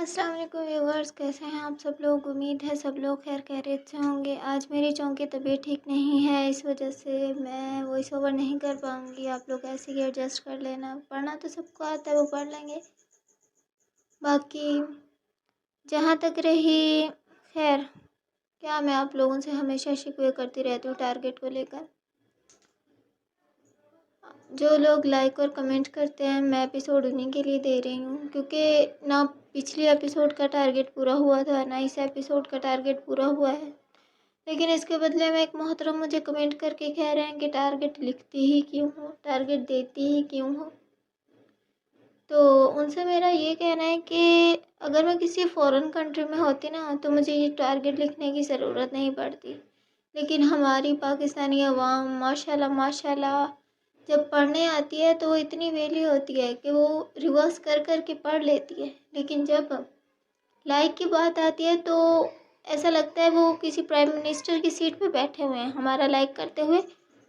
अस्सलाम वालेकुम व्यूवर्स, कैसे हैं आप सब लोग। उम्मीद है सब लोग खैर खैरियत से होंगे। आज मेरी चौंकी तबीयत ठीक नहीं है, इस वजह से मैं वॉइस ओवर नहीं कर पाऊँगी। आप लोग ऐसे ही एडजस्ट कर लेना। पढ़ना तो सबको आता है, वो पढ़ लेंगे। बाकी जहाँ तक रही खैर, क्या मैं आप लोगों से हमेशा शिकवे करती रहती हूँ टारगेट को लेकर। जो लोग लाइक और कमेंट करते हैं, मैं एपिसोड उन्हीं के लिए दे रही हूँ, क्योंकि ना पिछले एपिसोड का टारगेट पूरा हुआ था, ना इस एपिसोड का टारगेट पूरा हुआ है। लेकिन इसके बदले में एक मोहतरम मुझे कमेंट करके कह रहे हैं कि टारगेट लिखती ही क्यों हो, टारगेट देती ही क्यों हो। तो उनसे मेरा ये कहना है कि अगर मैं किसी फ़ॉरेन कंट्री में होती ना, तो मुझे ये टारगेट लिखने की ज़रूरत नहीं पड़ती। लेकिन हमारी पाकिस्तानी अवाम माशाल्लाह माशाल्लाह जब पढ़ने आती है तो वो इतनी वेली होती है कि वो रिवर्स कर कर के पढ़ लेती है। लेकिन जब लाइक की बात आती है तो ऐसा लगता है वो किसी प्राइम मिनिस्टर की सीट पे बैठे हुए हैं। हमारा लाइक करते हुए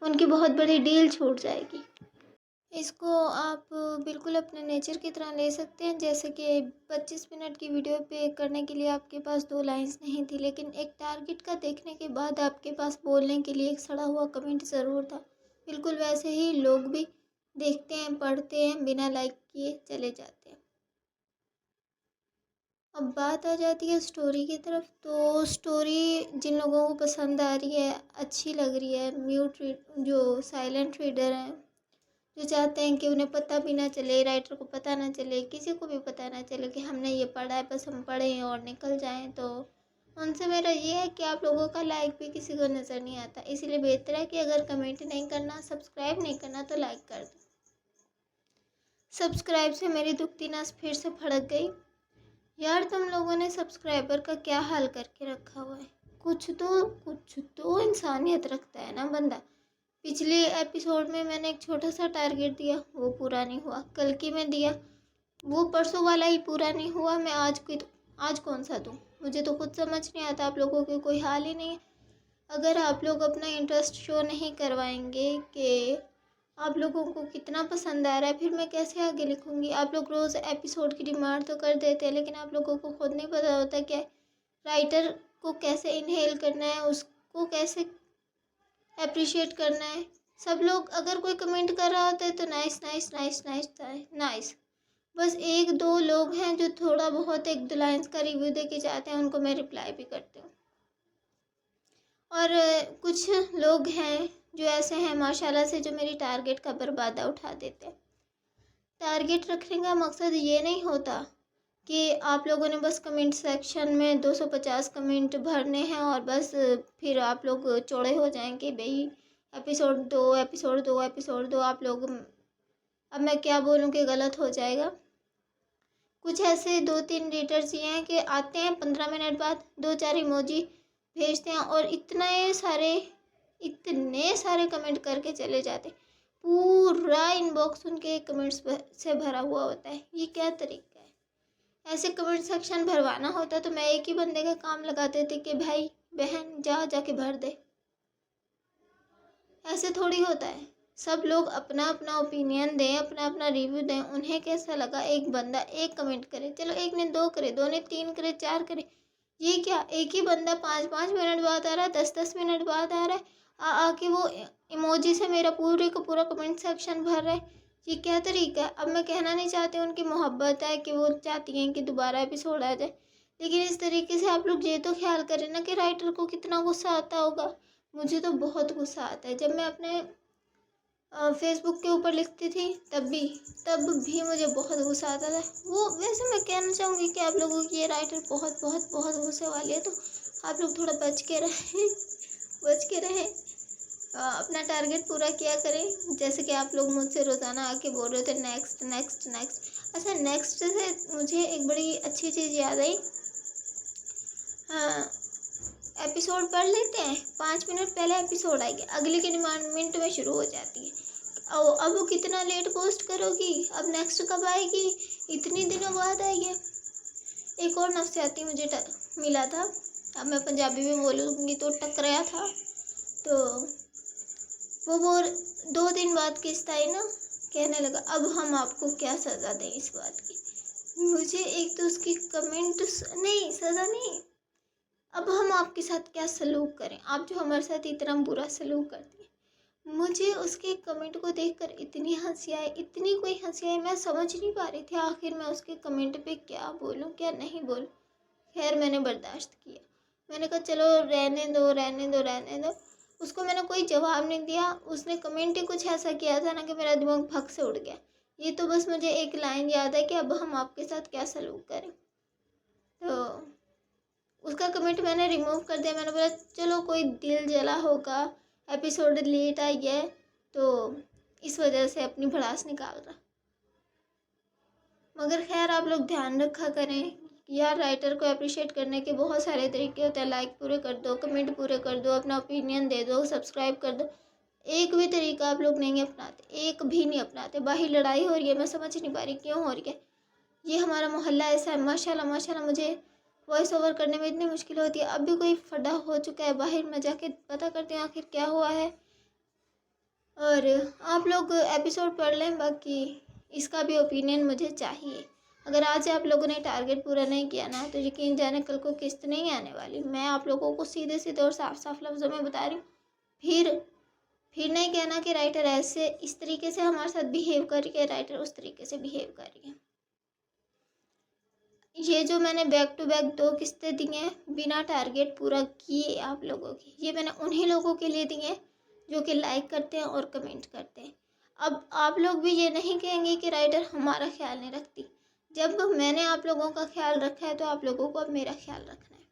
उनकी बहुत बड़ी डील छूट जाएगी। इसको आप बिल्कुल अपने नेचर की तरह ले सकते हैं। जैसे कि 25 मिनट की वीडियो पे करने के लिए आपके पास 2 लाइंस नहीं थी, लेकिन एक टारगेट का देखने के बाद आपके पास बोलने के लिए एक सड़ा हुआ कमेंट ज़रूर था। बिल्कुल वैसे ही लोग भी देखते हैं, पढ़ते हैं, बिना लाइक किए चले जाते हैं। अब बात आ जाती है स्टोरी की तरफ। तो स्टोरी जिन लोगों को पसंद आ रही है, अच्छी लग रही है, जो साइलेंट रीडर हैं, जो चाहते हैं कि उन्हें पता भी ना चले, राइटर को पता ना चले, किसी को भी पता ना चले कि हमने ये पढ़ा है, बस हम पढ़ें और निकल जाएं, तो उनसे मेरा ये है कि आप लोगों का लाइक भी किसी को नज़र नहीं आता। इसीलिए बेहतर है कि अगर कमेंट नहीं करना, सब्सक्राइब नहीं करना, तो लाइक कर दो। सब्सक्राइब से मेरी दुखती नस फिर से फड़क गई। यार तुम लोगों ने सब्सक्राइबर का क्या हाल करके रखा हुआ है। कुछ तो इंसानियत रखता है ना बंदा। पिछले एपिसोड में मैंने एक छोटा सा टारगेट दिया, वो पूरा नहीं हुआ। कल की में दिया, वो परसों वाला ही पूरा नहीं हुआ। मैं आज कौन सा दूँ, मुझे तो खुद समझ नहीं आता। आप लोगों के कोई हाल ही नहीं है। अगर आप लोग अपना इंटरेस्ट शो नहीं करवाएंगे कि आप लोगों को कितना पसंद आ रहा है, फिर मैं कैसे आगे लिखूँगी। आप लोग रोज़ एपिसोड की डिमांड तो कर देते हैं, लेकिन आप लोगों को खुद नहीं पता होता कि राइटर को कैसे इनहेल करना है, उसको कैसे अप्रिशिएट करना है। सब लोग अगर कोई कमेंट कर रहा होता है तो nice nice nice nice nice. बस 1-2 लोग हैं जो थोड़ा बहुत 1-2 लाइन्स का रिव्यू दे के जाते हैं, उनको मैं रिप्लाई भी करती हूँ। और कुछ लोग हैं जो ऐसे हैं माशाल्लाह से, जो मेरी टारगेट का बर्बादा उठा देते हैं। टारगेट रखने का मकसद ये नहीं होता कि आप लोगों ने बस कमेंट सेक्शन में 250 कमेंट भरने हैं और बस फिर आप लोग चौड़े हो जाएंगे भाई एपिसोड 2 एपिसोड 2 एपिसोड 2। आप लोग, अब मैं क्या बोलूँ कि गलत हो जाएगा। कुछ ऐसे 2-3 रीडर्स ये हैं कि आते हैं 15 मिनट बाद 2-4 इमोजी भेजते हैं और इतने सारे कमेंट करके चले जाते। पूरा इनबॉक्स उनके कमेंट्स से भरा हुआ होता है। ये क्या तरीका है। ऐसे कमेंट सेक्शन भरवाना होता तो मैं एक ही बंदे का काम लगा देती कि भाई बहन जाके भर दे। ऐसे थोड़ी होता है। सब लोग अपना अपना ओपिनियन दें, अपना अपना रिव्यू दें। उन्हें कैसा लगा, एक बंदा एक कमेंट करे, चलो एक ने 2 करे, 2 ने 3 करे, 4 करे। ये क्या, एक ही बंदा 5-5 मिनट बाद आ रहा है, 10-10 मिनट बाद आ रहा है, आके वो इमोजी से मेरा पूरे का पूरा कमेंट सेक्शन भर रहा है। ये क्या तरीका है। अब मैं कहना नहीं चाहती उनकी मोहब्बत है कि वो चाहती हैं कि दोबारा एपिसोड आ जाए, लेकिन इस तरीके से आप लोग ये तो ख्याल करें ना कि राइटर को कितना गुस्सा आता होगा। मुझे तो बहुत गुस्सा आता है। जब मैं अपने फेसबुक के ऊपर लिखती थी तब भी मुझे बहुत गुस्सा आता था। वो वैसे मैं कहना चाहूँगी कि आप लोगों की ये राइटर बहुत बहुत बहुत गुस्से वाली है, तो आप लोग थोड़ा बच के रहें, अपना टारगेट पूरा किया करें। जैसे कि आप लोग मुझसे रोज़ाना आके बोल रहे थे नेक्स्ट नेक्स्ट नेक्स्ट। अच्छा, नेक्स्ट से मुझे एक बड़ी अच्छी चीज़ याद आई। हाँ, एपिसोड पढ़ लेते हैं, 5 मिनट पहले एपिसोड आएगी, अगले की डिमांड मिनट में शुरू हो जाती है। अब वो कितना लेट पोस्ट करोगी, अब नेक्स्ट कब आएगी, इतनी दिनों बाद आएगी। एक और नफ्सियाती मुझे मिला था, अब मैं पंजाबी में बोलूँगी तो टकराया था। तो वो 2 दिन बाद किस्त आई ना, कहने लगा अब हम आपको क्या सज़ा दें इस बात की। मुझे एक तो उसकी कमेंट नहीं, सज़ा नहीं। अब हम आपके साथ क्या सलूक करें, आप जो हमारे साथ इतना बुरा सलूक करती हैं। मुझे उसके कमेंट को देखकर इतनी हंसी आई, इतनी कोई हंसी आई, मैं समझ नहीं पा रही थी आखिर मैं उसके कमेंट पे क्या बोलूँ क्या नहीं बोलूँ। खैर मैंने बर्दाश्त किया। मैंने कहा चलो रहने दो रहने दो रहने दो। उसको मैंने कोई जवाब नहीं दिया। उसने कमेंट ही कुछ ऐसा किया था ना कि मेरा दिमाग भग से उड़ गया। ये तो बस मुझे एक लाइन याद है कि अब हम आपके साथ क्या सलूक करें। तो उसका कमेंट मैंने रिमूव कर दिया। मैंने बोला चलो कोई दिल जला होगा, एपिसोड लेट आई है तो इस वजह से अपनी भड़ास निकाल रहा। मगर खैर आप लोग ध्यान रखा करें यार, राइटर को अप्रिशिएट करने के बहुत सारे तरीके होते हैं। लाइक पूरे कर दो, कमेंट पूरे कर दो, अपना ओपिनियन दे दो, सब्सक्राइब कर दो। एक भी तरीका आप लोग नहीं अपनाते, एक भी नहीं अपनाते। बाहर लड़ाई हो रही है, मैं समझ नहीं पा रही क्यों हो रही है। ये हमारा मोहल्ला ऐसा है। माशाल्लाह माशाल्लाह मुझे वॉइस ओवर करने में इतनी मुश्किल होती है। अब भी कोई फटा हो चुका है बाहर, मैं जाके पता करती हूँ आखिर क्या हुआ है। और आप लोग एपिसोड पढ़ लें, बाकी इसका भी ओपिनियन मुझे चाहिए। अगर आज आप लोगों ने टारगेट पूरा नहीं किया ना तो यकीन जाने कल को किस्त नहीं आने वाली। मैं आप लोगों को सीधे सीधे और साफ साफ लफ्ज़ों में बता रही हूँ। फिर नहीं कहना कि राइटर ऐसे इस तरीके से हमारे साथ बिहेव कर रही है, राइटर उस तरीके से बिहेव कर रही है। ये जो मैंने बैक टू बैक 2 किस्तें दी हैं बिना टारगेट पूरा किए आप लोगों की, ये मैंने उन्हीं लोगों के लिए दी हैं जो कि लाइक करते हैं और कमेंट करते हैं। अब आप लोग भी ये नहीं कहेंगे कि राइटर हमारा ख्याल नहीं रखती। जब मैंने आप लोगों का ख्याल रखा है तो आप लोगों को अब मेरा ख्याल रखना है।